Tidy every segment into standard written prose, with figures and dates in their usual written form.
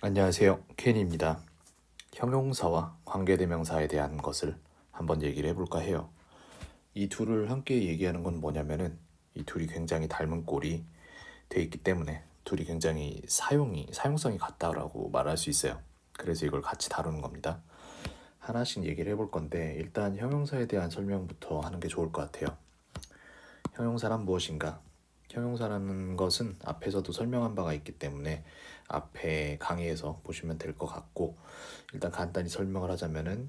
안녕하세요. 켄입니다. 형용사와 관계대명사에 대한 것을 한번 얘기를 해볼까 해요. 이 둘을 함께 얘기하는 건 뭐냐면은 이 둘이 굉장히 닮은 꼴이 돼 있기 때문에 둘이 굉장히 사용성이 같다라고 말할 수 있어요. 그래서 이걸 같이 다루는 겁니다. 하나씩 얘기를 해볼 건데 일단 형용사에 대한 설명부터 하는 게 좋을 것 같아요. 형용사란 무엇인가? 형용사라는 것은 앞에서도 설명한 바가 있기 때문에 앞에 강의에서 보시면 될 것 같고 일단 간단히 설명을 하자면은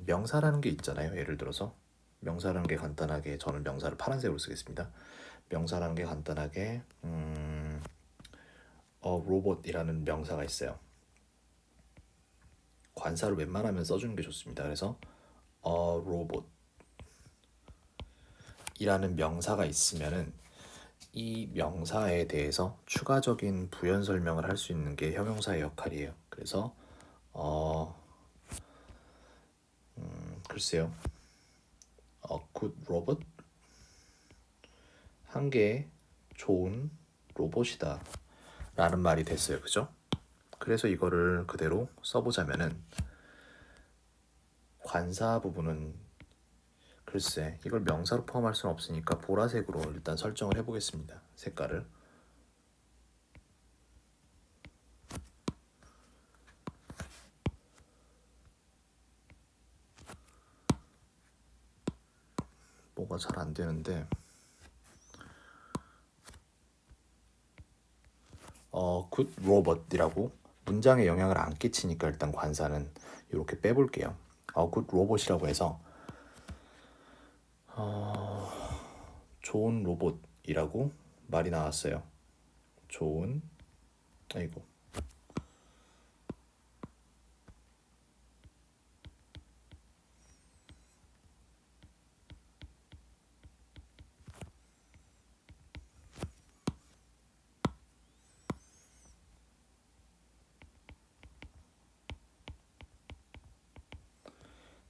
명사라는 게 있잖아요. 예를 들어서 명사라는 게 간단하게 저는 명사를 파란색으로 쓰겠습니다. 명사라는 게 간단하게 로봇이라는 명사가 있어요. 관사를 웬만하면 써주는 게 좋습니다. 그래서 로봇이라는 명사가 있으면은 이 명사에 대해서 추가적인 부연 설명을 할 수 있는 게 형용사의 역할이에요. 그래서 어 글쎄요, good robot, 한 개의 좋은 로봇이다 라는 말이 됐어요. 그죠? 그래서 이거를 그대로 써보자면은 관사 부분은 글쎄 이걸 명사로 포함할 수는 없으니까 보라색으로 일단 설정을 해보겠습니다. 색깔을. 뭐가 잘 안 되는데 good robot이라고 문장에 영향을 안 끼치니까 일단 관사는 이렇게 빼볼게요. good robot이라고 해서 좋은 로봇이라고 말이 나왔어요. 좋은 아이고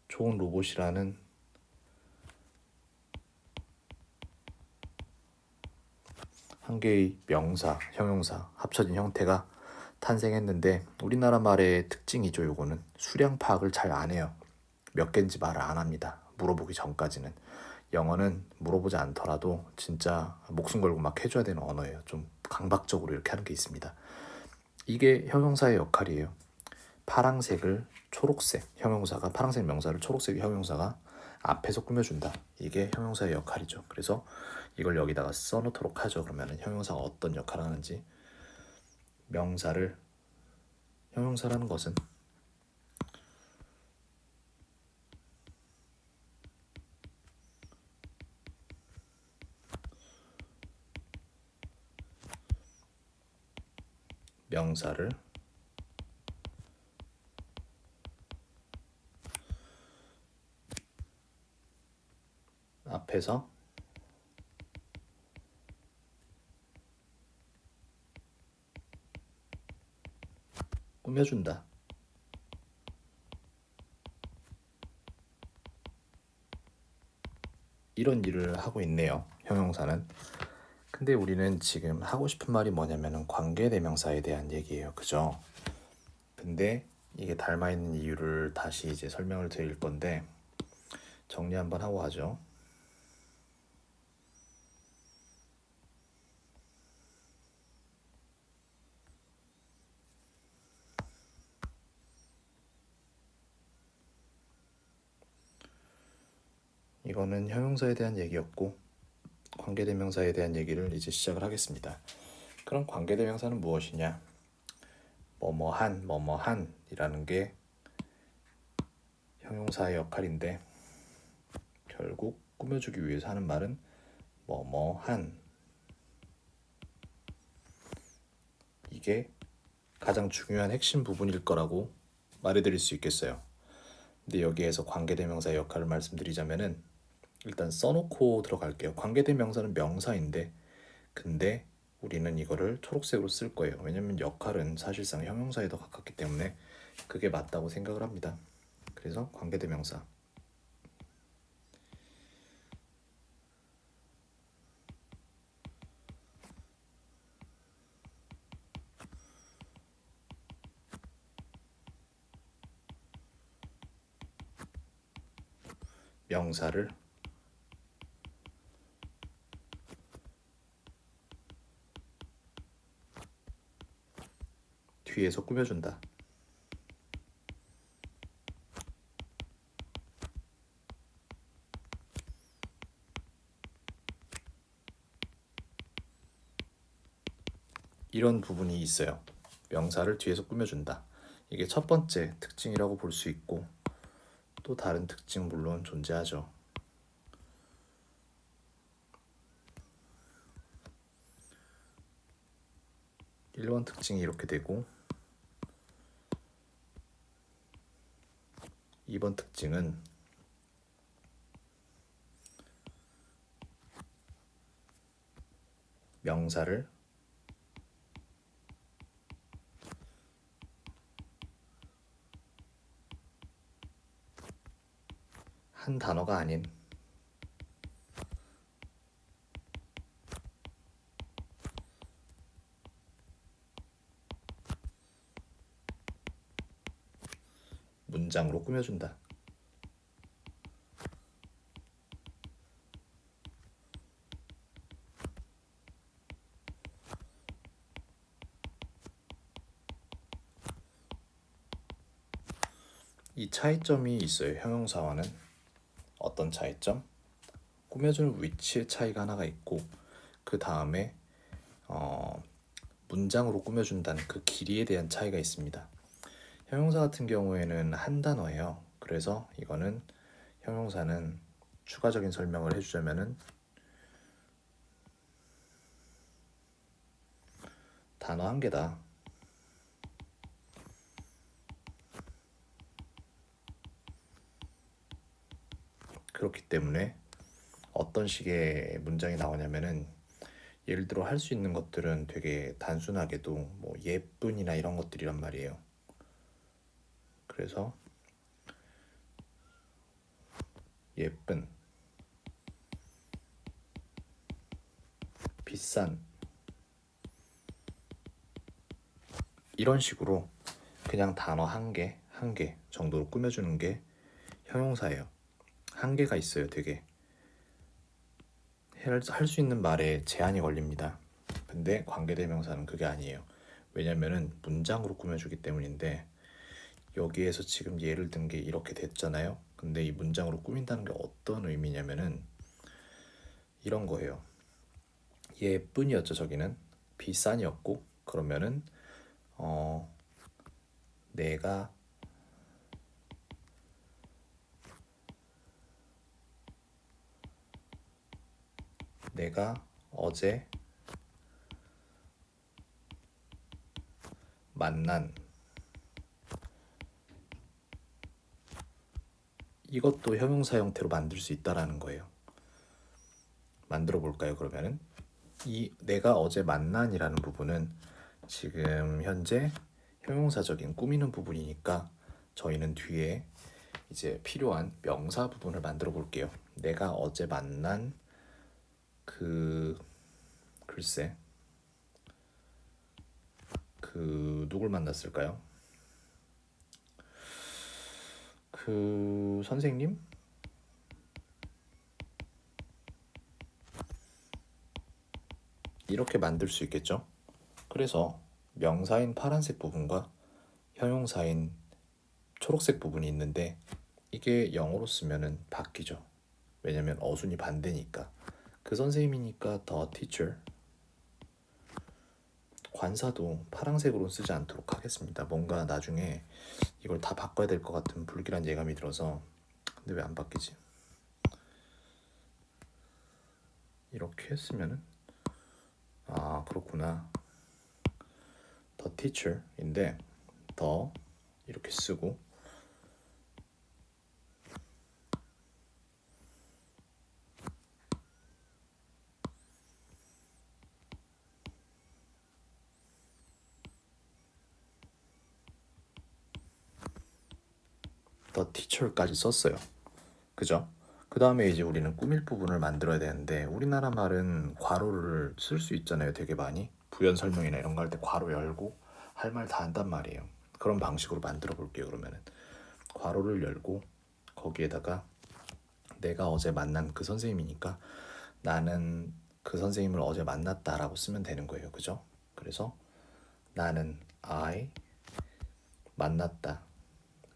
좋은 로봇이라는 한 개의 명사, 형용사 합쳐진 형태가 탄생했는데 우리나라 말의 특징이죠. 요거는 수량 파악을 잘 안 해요. 몇 개인지 말을 안 합니다. 물어보기 전까지는. 영어는 물어보지 않더라도 진짜 목숨 걸고 막 해줘야 되는 언어예요. 좀 강박적으로 이렇게 하는 게 있습니다. 이게 형용사의 역할이에요. 파랑색을 초록색 형용사가 파랑색 명사를 초록색 형용사가 앞에서 꾸며준다. 이게 형용사의 역할이죠. 그래서 이걸 여기다가 써놓도록 하죠. 그러면은 형용사가 어떤 역할을 하는지. 명사를 형용사라는 것은 명사를 앞에서 꾸며준다. 이런 일을 하고 있네요. 형용사는. 근데 우리는 지금 하고 싶은 말이 뭐냐면은 관계대명사에 대한 얘기예요. 그죠? 근데 이게 닮아 있는 이유를 다시 이제 설명을 드릴 건데 정리 한번 하고 하죠. 이거는 형용사에 대한 얘기였고 관계대명사에 대한 얘기를 이제 시작을 하겠습니다. 그럼 관계대명사는 무엇이냐? 뭐뭐한, 뭐뭐한이라는 게 형용사의 역할인데 결국 꾸며주기 위해서 하는 말은 뭐뭐한. 이게 가장 중요한 핵심 부분일 거라고 말해드릴 수 있겠어요. 근데 여기에서 관계대명사의 역할을 말씀드리자면은 일단 써놓고 들어갈게요. 관계대명사는 명사인데 근데 우리는 이거를 초록색으로 쓸 거예요. 왜냐면 역할은 사실상 형용사에 더 가깝기 때문에 그게 맞다고 생각을 합니다. 그래서 관계대명사 명사를 뒤에서 꾸며준다. 이런 부분이 있어요. 명사를 뒤에서 꾸며준다. 이게 첫 번째 특징이라고 볼 수 있고 또 다른 특징 물론 존재하죠. 1번 특징이 이렇게 되고 2번 특징은 명사를 한 단어가 아닌 문장으로 꾸며준다. 이 차이점이 있어요. 형용사와는. 어떤 차이점? 꾸며주는 위치의 차이가 하나가 있고 그 다음에 문장으로 꾸며준다는 그 길이에 대한 차이가 있습니다. 형용사 같은 경우에는 한 단어예요. 그래서 이거는 형용사는 추가적인 설명을 해주자면은 단어 한 개다. 그렇기 때문에 어떤 식의 문장이 나오냐면은 예를 들어 할 수 있는 것들은 되게 단순하게도 뭐 예쁜이나 이런 것들이란 말이에요. 그래서 예쁜, 비싼 이런 식으로 그냥 단어 한 개 정도로 꾸며주는 게 형용사예요. 한계가 있어요. 되게 할 수 있는 말에 제한이 걸립니다. 근데 관계대명사는 그게 아니에요. 왜냐면은 문장으로 꾸며주기 때문인데 여기에서 지금 예를 든 게 이렇게 됐잖아요. 근데 이 문장으로 꾸민다는 게 어떤 의미냐면은 이런 거예요. 예쁜이었죠. 저기는 비싼이었고 그러면은 내가 어제 만난 이것도 형용사 형태로 만들 수 있다라는 거예요. 만들어 볼까요? 그러면은 이 내가 어제 만난이라는 부분은 지금 현재 형용사적인 꾸미는 부분이니까 저희는 뒤에 이제 필요한 명사 부분을 만들어 볼게요. 내가 어제 만난 글쎄 누굴 만났을까요? 선생님? 이렇게 만들 수 있겠죠? 그래서 명사인 파란색 부분과 형용사인 초록색 부분이 있는데 이게 영어로 쓰면은 바뀌죠. 왜냐면 어순이 반대니까. 그 선생님이니까 the teacher. 관사도 파란색으로 쓰지 않도록 하겠습니다. 뭔가 나중에 이걸 다 바꿔야 될 것 같은 불길한 예감이 들어서. 근데 왜 안 바뀌지? 이렇게 했으면은 그렇구나. the teacher인데 the 이렇게 쓰고 the teacher까지 썼어요. 그죠? 그 다음에 이제 우리는 꾸밀 부분을 만들어야 되는데 우리나라 말은 괄호를 쓸 수 있잖아요. 되게 많이 부연 설명이나 이런 거 할 때 괄호 열고 할 말 다 한단 말이에요. 그런 방식으로 만들어 볼게요. 그러면은 괄호를 열고 거기에다가 내가 어제 만난 그 선생님이니까 나는 그 선생님을 어제 만났다라고 쓰면 되는 거예요. 그죠? 그래서 나는 I 만났다.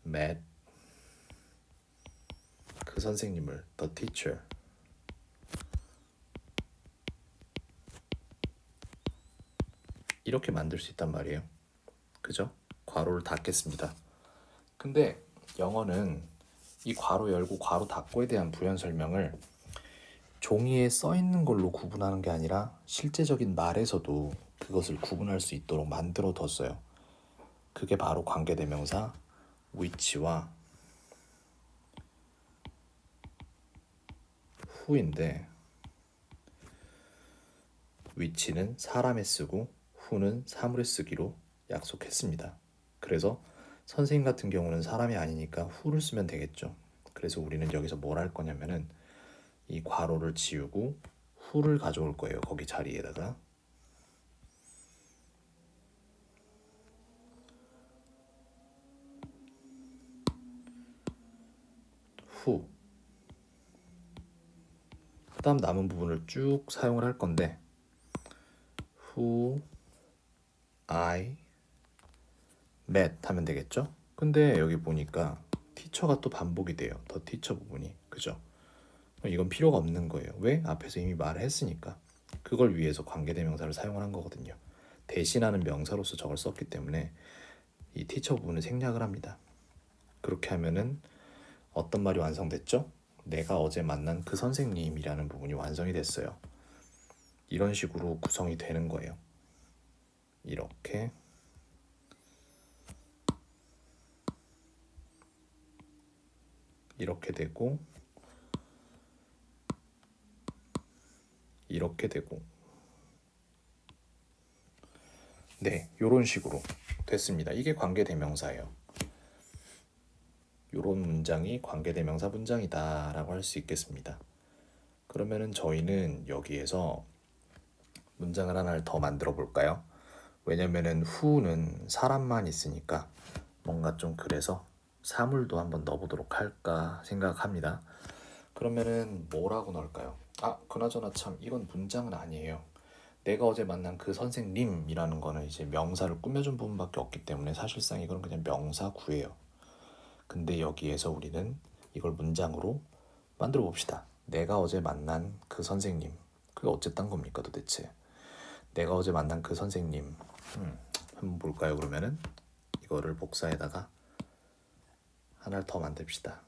met 그 선생님을 the teacher 이렇게 만들 수 있단 말이에요. 그죠? 괄호를 닫겠습니다. 근데 영어는 이 괄호 열고 괄호 닫고에 대한 부연 설명을 종이에 써 있는 걸로 구분하는 게 아니라 실제적인 말에서도 그것을 구분할 수 있도록 만들어 뒀어요. 그게 바로 관계대명사 which와 who인데 which는 사람에 쓰고 who는 사물에 쓰기로 약속했습니다. 그래서 선생님 같은 경우는 사람이 아니니까 who를 쓰면 되겠죠. 그래서 우리는 여기서 뭘 할 거냐면은 이 괄호를 지우고 who를 가져올 거예요. 거기 자리에다가 who 그 다음 남은 부분을 쭉 사용을 할 건데 who I met 하면 되겠죠? 근데 여기 보니까 teacher가 또 반복이 돼요. 더 teacher 부분이. 그죠? 이건 필요가 없는 거예요. 왜? 앞에서 이미 말을 했으니까. 그걸 위해서 관계대명사를 사용을 한 거거든요. 대신하는 명사로서 저걸 썼기 때문에 이 teacher 부분을 생략을 합니다. 그렇게 하면은 어떤 말이 완성됐죠? 내가 어제 만난 그 선생님이라는 부분이 완성이 됐어요. 이런 식으로 구성이 되는 거예요. 이렇게 이렇게 되고 이렇게 되고 네, 요런 식으로 됐습니다. 이게 관계대명사예요. 요런 문장이 관계대명사 문장이다 라고 할 수 있겠습니다. 그러면은 저희는 여기에서 문장을 하나를 더 만들어 볼까요? 왜냐면은 who는 사람만 있으니까 뭔가 좀 그래서 사물도 한번 넣어보도록 할까 생각합니다. 그러면은 뭐라고 넣을까요? 그나저나 참 이건 문장은 아니에요. 내가 어제 만난 그 선생님이라는 거는 이제 명사를 꾸며준 부분밖에 없기 때문에 사실상 이건 그냥 명사 구예요. 근데 여기에서 우리는 이걸 문장으로 만들어 봅시다. 내가 어제 만난 그 선생님. 그게 어쨌단 겁니까 도대체? 내가 어제 만난 그 선생님. 한번 볼까요? 그러면은 이거를 복사에다가 하나를 더 만듭시다.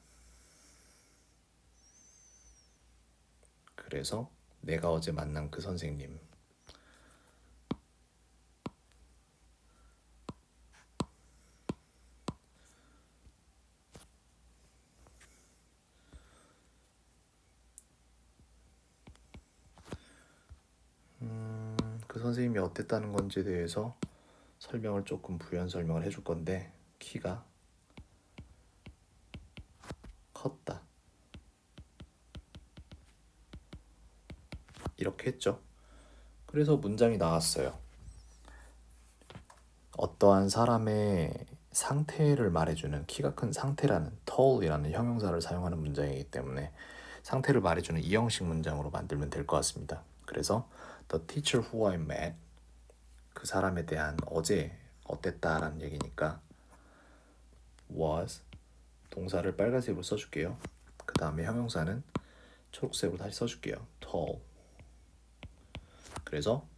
그래서 내가 어제 만난 그 선생님. 그 선생님이 어땠다는 건지에 대해서 설명을 조금 부연 설명을 해줄 건데 키가 컸다. 이렇게 했죠. 그래서 문장이 나왔어요. 어떠한 사람의 상태를 말해주는 키가 큰 상태라는 tall이라는 형용사를 사용하는 문장이기 때문에 상태를 말해주는 이형식 문장으로 만들면 될 것 같습니다. 그래서 the teacher who I met 그 사람에 대한 어제 어땠다라는 얘기니까 was 동사를 빨간색으로 써줄게요. 그 다음에 형용사는 초록색으로 다시 써줄게요. tall. 그래서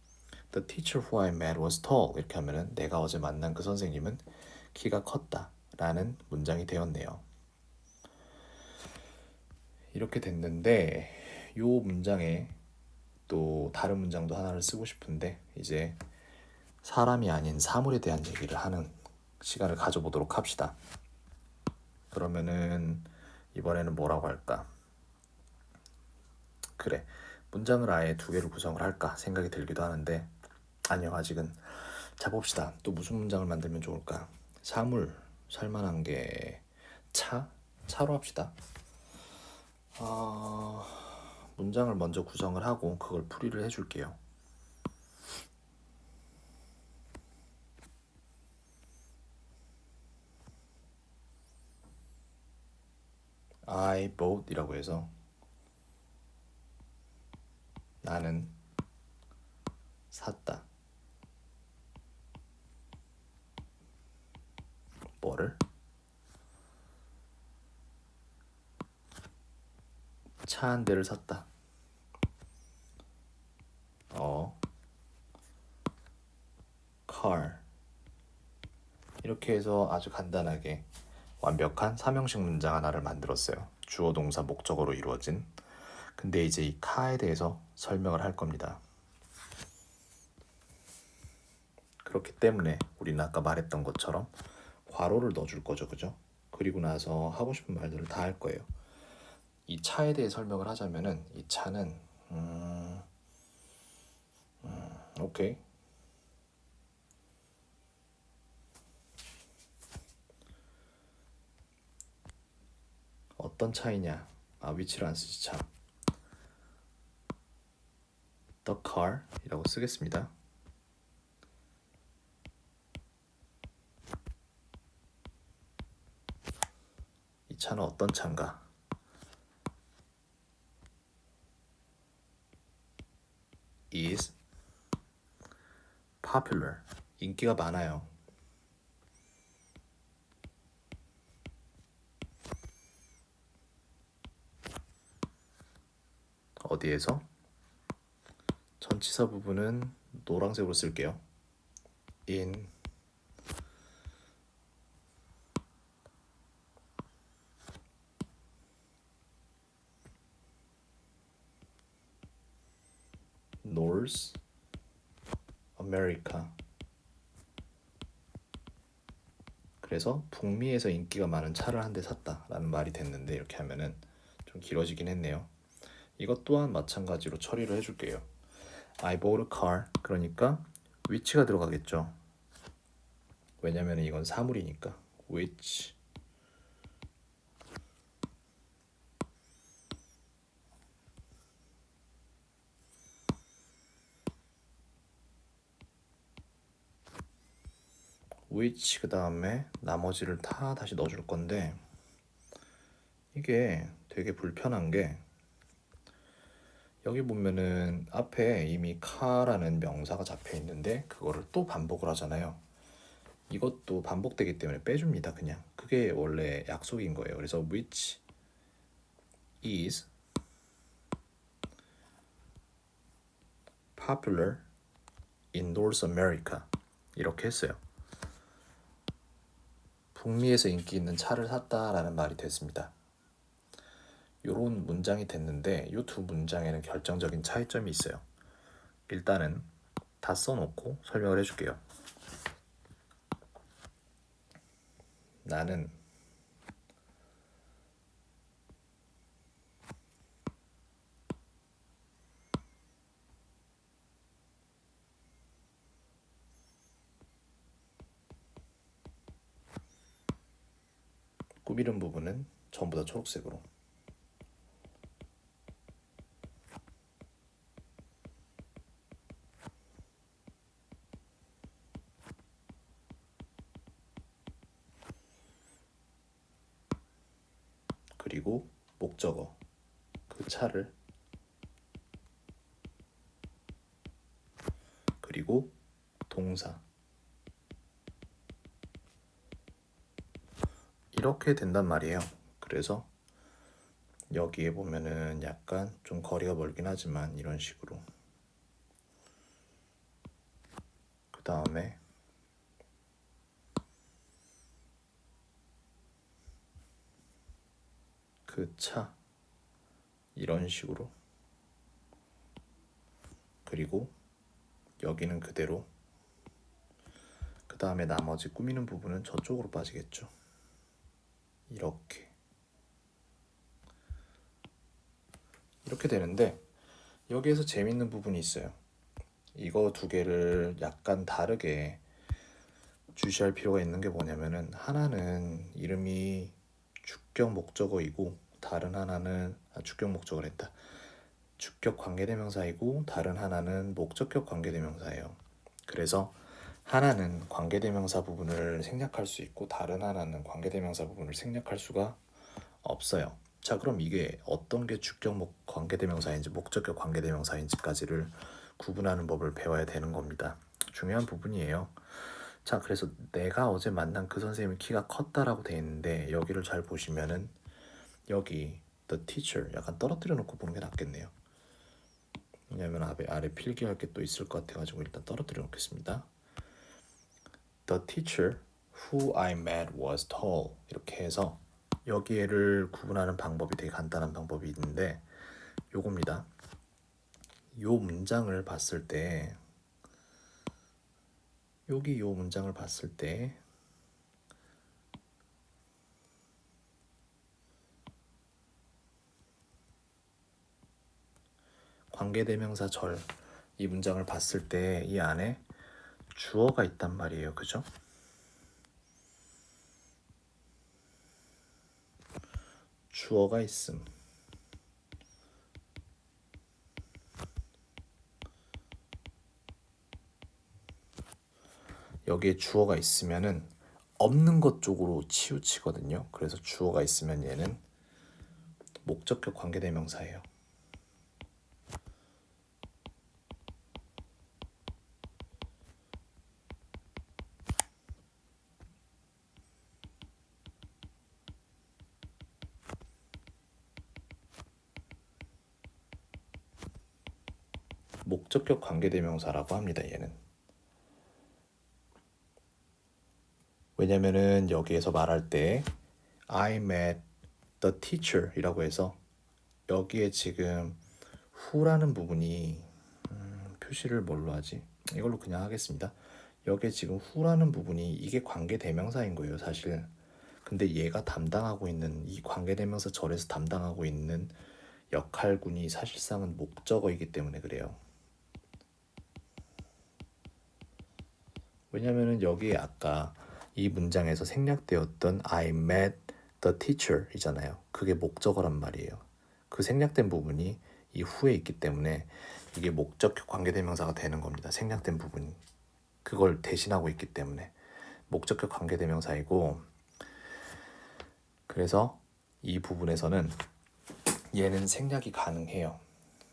The teacher who I met was tall. 이렇게 하면은 내가 어제 만난 그 선생님은 키가 컸다 라는 문장이 되었네요. 이렇게 됐는데 요 문장에 또 다른 문장도 하나를 쓰고 싶은데 이제 사람이 아닌 사물에 대한 얘기를 하는 시간을 가져보도록 합시다. 그러면은 이번에는 뭐라고 할까? 그래, 문장을 아예 두 개를 구성을 할까 생각이 들기도 하는데 아니요, 아직은. 자, 봅시다. 또 무슨 문장을 만들면 좋을까? 사물, 살만한 게 차로 합시다. 문장을 먼저 구성을 하고 그걸 풀이를 해줄게요. I bought 이라고 해서 나는 샀다. 뭐를? 차 한 대를 샀다. car. 이렇게 해서 아주 간단하게 완벽한 삼형식 문장 하나를 만들었어요. 주어, 동사, 목적어로 이루어진. 근데 이제 이 car에 대해서 설명을 할 겁니다. 그렇기 때문에 우리는 아까 말했던 것처럼 괄호를 넣어줄 거죠, 그죠? 그리고 나서 하고 싶은 말들을 다 할 거예요. 이 차에 대해 설명을 하자면은 이 차는 오케이. 어떤 차이냐? 위치를 안 쓰지 참. The car 이라고 쓰겠습니다. 이 차는 어떤 차인가? is popular. 인기가 많아요. 어디에서? 전치사 부분은 노란색으로 쓸게요. in North America. 그래서 북미에서 인기가 많은 차를 한 대 샀다라는 말이 됐는데 이렇게 하면은 좀 길어지긴 했네요. 이것 또한 마찬가지로 처리를 해줄게요. I bought a car. 그러니까 which가 들어가겠죠. 왜냐면 이건 사물이니까. which 그 다음에 나머지를 다 다시 넣어줄 건데 이게 되게 불편한 게 여기 보면은 앞에 이미 카라는 명사가 잡혀 있는데 그거를 또 반복을 하잖아요. 이것도 반복되기 때문에 빼줍니다. 그냥 그게 원래 약속인 거예요. 그래서 which is popular in North America 이렇게 했어요. 북미에서 인기 있는 차를 샀다라는 말이 됐습니다. 요런 문장이 됐는데 이 두 문장에는 결정적인 차이점이 있어요. 일단은 다 써놓고 설명을 해줄게요. 나는 꾸미는 부분은 전부 다 초록색으로. 그리고 목적어 그 차를 그리고 동사 이렇게 된단 말이에요. 그래서 여기에 보면은 약간 좀 거리가 멀긴 하지만 이런 식으로 그 다음에 그 차 이런 식으로 그리고 여기는 그대로 그 다음에 나머지 꾸미는 부분은 저쪽으로 빠지겠죠. 이렇게 되는데 여기에서 재밌는 부분이 있어요. 이거 두 개를 약간 다르게 주시할 필요가 있는 게 뭐냐면은 하나는 이름이 주격 목적어이고 다른 하나는 주격 목적어랬다. 주격 관계대명사이고 다른 하나는 목적격 관계대명사예요. 그래서 하나는 관계대명사 부분을 생략할 수 있고 다른 하나는 관계대명사 부분을 생략할 수가 없어요. 자, 그럼 이게 어떤 게 주격 관계대명사인지 목적격 관계대명사인지까지를 구분하는 법을 배워야 되는 겁니다. 중요한 부분이에요. 자, 그래서 내가 어제 만난 그 선생님의 키가 컸다라고 돼 있는데 여기를 잘 보시면은 여기 the teacher 약간 떨어뜨려 놓고 보는 게 낫겠네요. 왜냐면 아래 필기할 게 또 있을 것 같아가지고 일단 떨어뜨려 놓겠습니다. The teacher who I met was tall. 이렇게 해서 여기를 구분하는 방법이 되게 간단한 방법이 있는데 요겁니다. 요 문장을 봤을 때 여기 요 문장을 봤을 때 관계대명사 절 이 문장을 봤을 때 이 안에 주어가 있단 말이에요. 그죠? 주어가 있음. 여기에 주어가 있으면은 없는 것 쪽으로 치우치거든요. 그래서 주어가 있으면 얘는 목적격 관계대명사예요. 목적격 관계대명사라고 합니다. 얘는. 왜냐면은 여기에서 말할 때 I met the teacher 이라고 해서 여기에 지금 who라는 부분이 표시를 뭘로 하지? 이걸로 그냥 하겠습니다. 여기에 지금 who라는 부분이 이게 관계대명사인 거예요. 사실. 근데 얘가 담당하고 있는 이 관계대명사 절에서 담당하고 있는 역할군이 사실상은 목적어이기 때문에 그래요. 왜냐면은 여기에 아까 이 문장에서 생략되었던 I met the teacher 이잖아요. 그게 목적어란 말이에요. 그 생략된 부분이 이 후에 있기 때문에 이게 목적격 관계대명사가 되는 겁니다. 생략된 부분이. 그걸 대신하고 있기 때문에 목적격 관계대명사이고, 그래서 이 부분에서는 얘는 생략이 가능해요.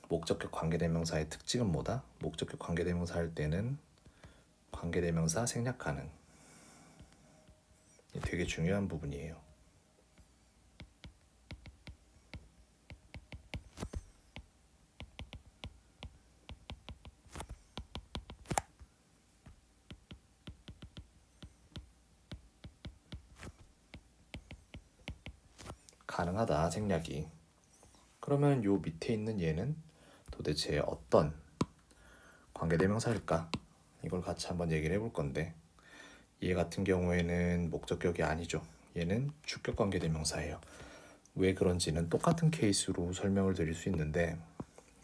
목적격 관계대명사의 특징은 뭐다? 목적격 관계대명사 할 때는 관계대명사 생략 가능. 되게 중요한 부분이에요. 가능하다 생략이. 그러면 요 밑에 있는 얘는 도대체 어떤 관계대명사일까? 이걸 같이 한번 얘기를 해볼 건데, 얘 같은 경우에는 목적격이 아니죠. 얘는 주격 관계대명사예요. 왜 그런지는 똑같은 케이스로 설명을 드릴 수 있는데,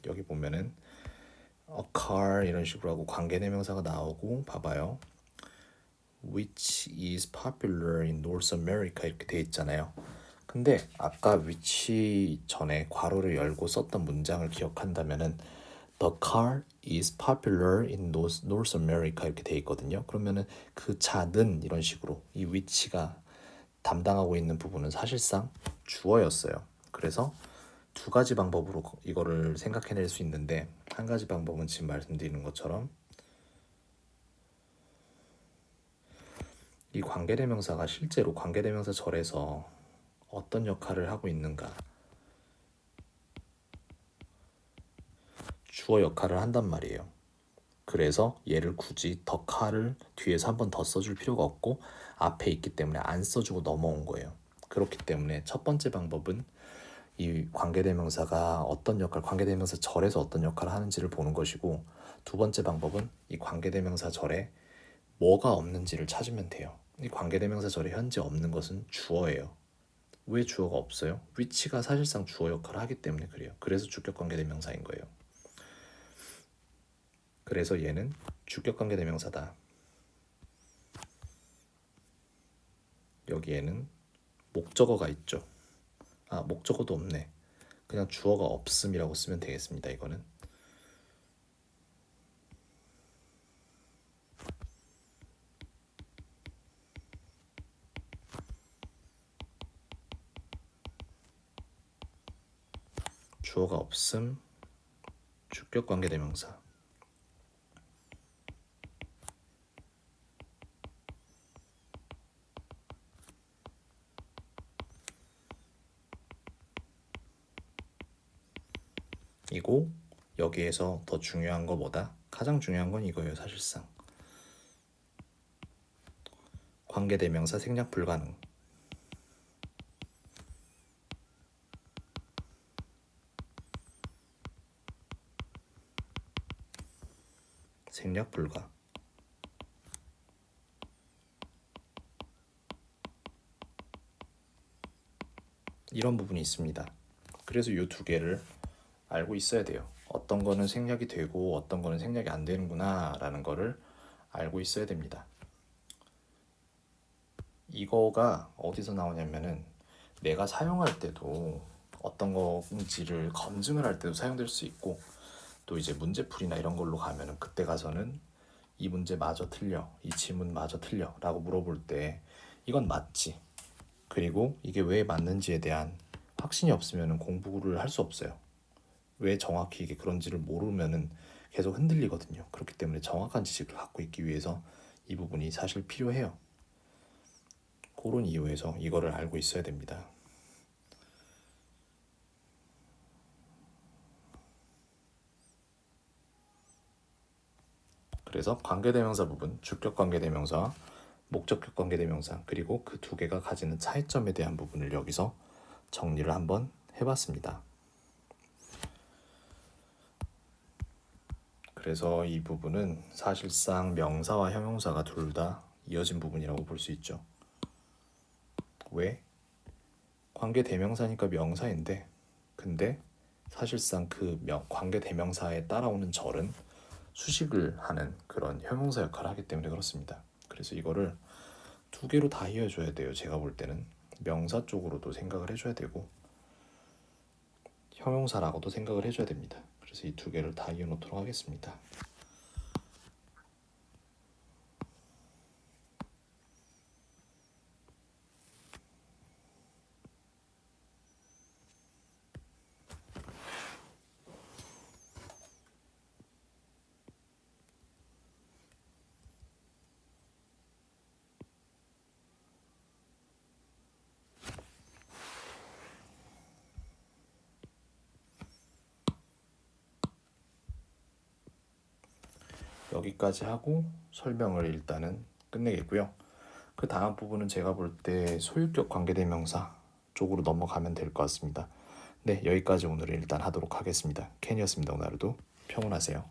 여기 보면은 a car 이런 식으로 하고 관계대명사가 나오고, 봐봐요. which is popular in North America 이렇게 돼 있잖아요. 근데 아까 which 전에 괄호를 열고 썼던 문장을 기억한다면은 The car is popular in North America 이렇게 돼 있거든요. 그러면은 그 차는 이런 식으로 이 which가 담당하고 있는 부분은 사실상 주어였어요. 그래서 두 가지 방법으로 이거를 생각해낼 수 있는데, 한 가지 방법은 지금 말씀드리는 것처럼 이 관계대명사가 실제로 관계대명사 절에서 어떤 역할을 하고 있는가, 주어 역할을 한단 말이에요. 그래서 얘를 굳이 더 칼을 뒤에서 한 번 더 써줄 필요가 없고 앞에 있기 때문에 안 써주고 넘어온 거예요. 그렇기 때문에 첫 번째 방법은 이 관계대명사가 어떤 역할, 관계대명사 절에서 어떤 역할을 하는지를 보는 것이고, 두 번째 방법은 이 관계대명사 절에 뭐가 없는지를 찾으면 돼요. 이 관계대명사 절에 현재 없는 것은 주어예요. 왜 주어가 없어요? which가 사실상 주어 역할을 하기 때문에 그래요. 그래서 주격 관계대명사인 거예요. 그래서 얘는 주격 관계대명사다. 여기에는 목적어가 있죠. 아, 목적어도 없네. 그냥 주어가 없음이라고 쓰면 되겠습니다. 이거는 주어가 없음, 주격 관계대명사. 이고 여기에서 더 중요한 거 뭐다? 가장 중요한 건 이거예요. 사실상 관계대명사 생략 불가능. 생략 불가. 이런 부분이 있습니다. 그래서 이 두 개를 알고 있어야 돼요. 어떤 거는 생략이 되고 어떤 거는 생략이 안 되는구나 라는 거를 알고 있어야 됩니다. 이거가 어디서 나오냐면은 내가 사용할 때도 어떤 건지를 검증을 할 때도 사용될 수 있고, 또 이제 문제풀이나 이런 걸로 가면은 그때 가서는 이 문제 마저 틀려, 이 지문 마저 틀려 라고 물어볼 때 이건 맞지, 그리고 이게 왜 맞는지에 대한 확신이 없으면 공부를 할 수 없어요. 왜 정확히 이게 그런지를 모르면은 계속 흔들리거든요. 그렇기 때문에 정확한 지식을 갖고 있기 위해서 이 부분이 사실 필요해요. 그런 이유에서 이거를 알고 있어야 됩니다. 그래서 관계대명사 부분, 주격 관계대명사, 목적격 관계대명사, 그리고 그 두 개가 가지는 차이점에 대한 부분을 여기서 정리를 한번 해봤습니다. 그래서 이 부분은 사실상 명사와 형용사가 둘 다 이어진 부분이라고 볼 수 있죠. 왜? 관계대명사니까 명사인데, 근데 사실상 그 관계대명사에 따라오는 절은 수식을 하는 그런 형용사 역할을 하기 때문에 그렇습니다. 그래서 이거를 두 개로 다 이어줘야 돼요. 제가 볼 때는 명사 쪽으로도 생각을 해줘야 되고 형용사라고도 생각을 해줘야 됩니다. 그래서 이 두 개를 다 이어놓도록 하겠습니다. 여기까지 하고 설명을 일단은 끝내겠고요. 그 다음 부분은 제가 볼 때 소유격 관계대명사 쪽으로 넘어가면 될 것 같습니다. 네, 여기까지 오늘 일단 하도록 하겠습니다. 캔이었습니다. 오늘 하루도 평온하세요.